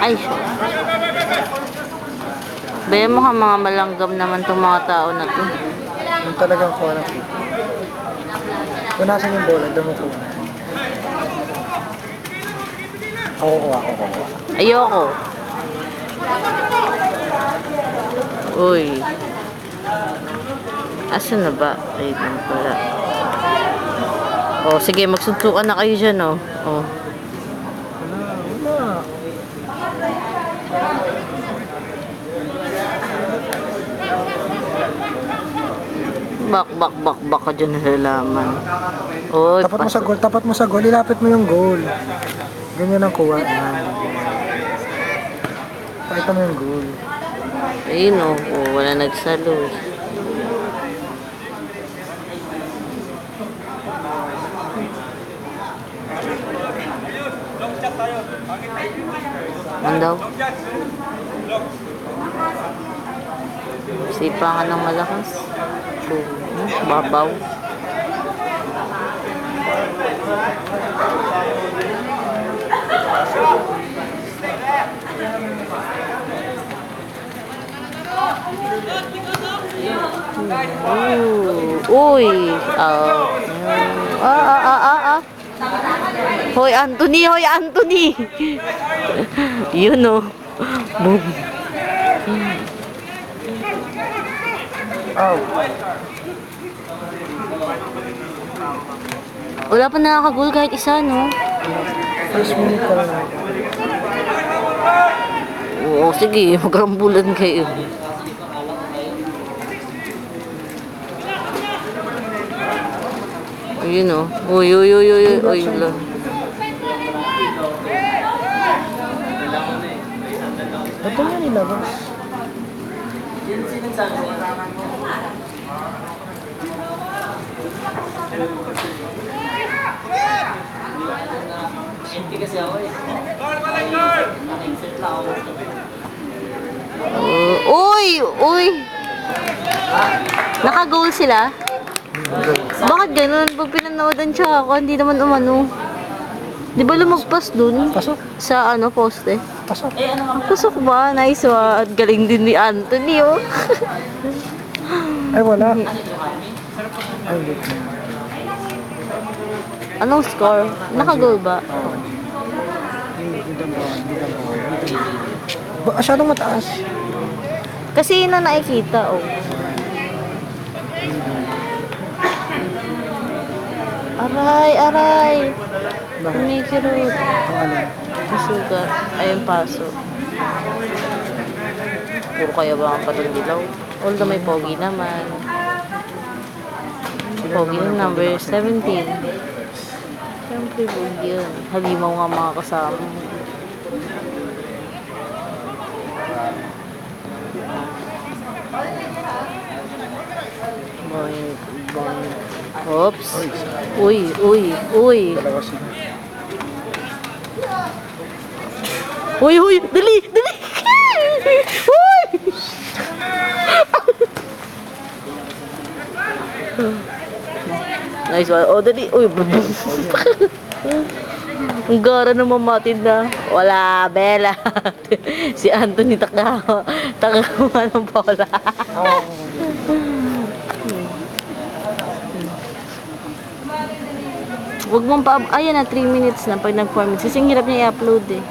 Ay, shit. Baya mo ka mga malanggam naman itong mga tao na to. Yung talagang kuha ng kita. Punasan yung bola, doon mo kuha. Ako kuha. Ayoko. Uy. Asan na ba? Ay, lang pala. Oh, sige, magsuntukan na kayo dyan, oh. Oh. Wala. Bak ka dyan nalalaman. Oy, Tapat mo sa goal, ilapit mo yung goal. Ganyan ang kuha. Pakita mo yung goal. ayun, oh. Oh, wala nagsalo. Ano daw? Sipangan ng malakas. Babaw. Uy. Hoy, Anthony! Hoy, Anthony! Yun, oh. Boom. Oh. Wala pa nakakagol kahit isa, no? First minute pa lang. Oo, sige. Magrambulan kayo. Ayun, oh. Uy. Uy, lang. Ba't mo nilabas? Uy! Naka-goal sila? Bakit ganun? Pag pinanoodin siya ako, hindi naman umano. Di ba lumagpas dun? Pasok. Sa poste? Pasok. Pasok ba? Nice wa. At galing din ni Anthony, oh. Ay, wala. Ay, hindi. Anong score? Naka-goal ba? Masyadong mataas. Kasi yun ang nakikita, oh. Aray! Kumikirot. Ang ano? Ang sugat. Ayun, paso. Puro kaya ba ang patong dilaw? Although may pogi naman. Pogi yung number 17. Siyempre, pogi yun. Halimaw nga mga kasama. Boing. Oops. Uy. Dalawa sila. Uy, dali! Uy! Nice one. Oh, dali. Uy, ang gara na mamatid na. Wala, Bella. Si Anthony takawa ng bola. Huwag mong ayan na, 3 minutes na pag nag-4 minutes. Kasi ang hirap niya i-upload, eh.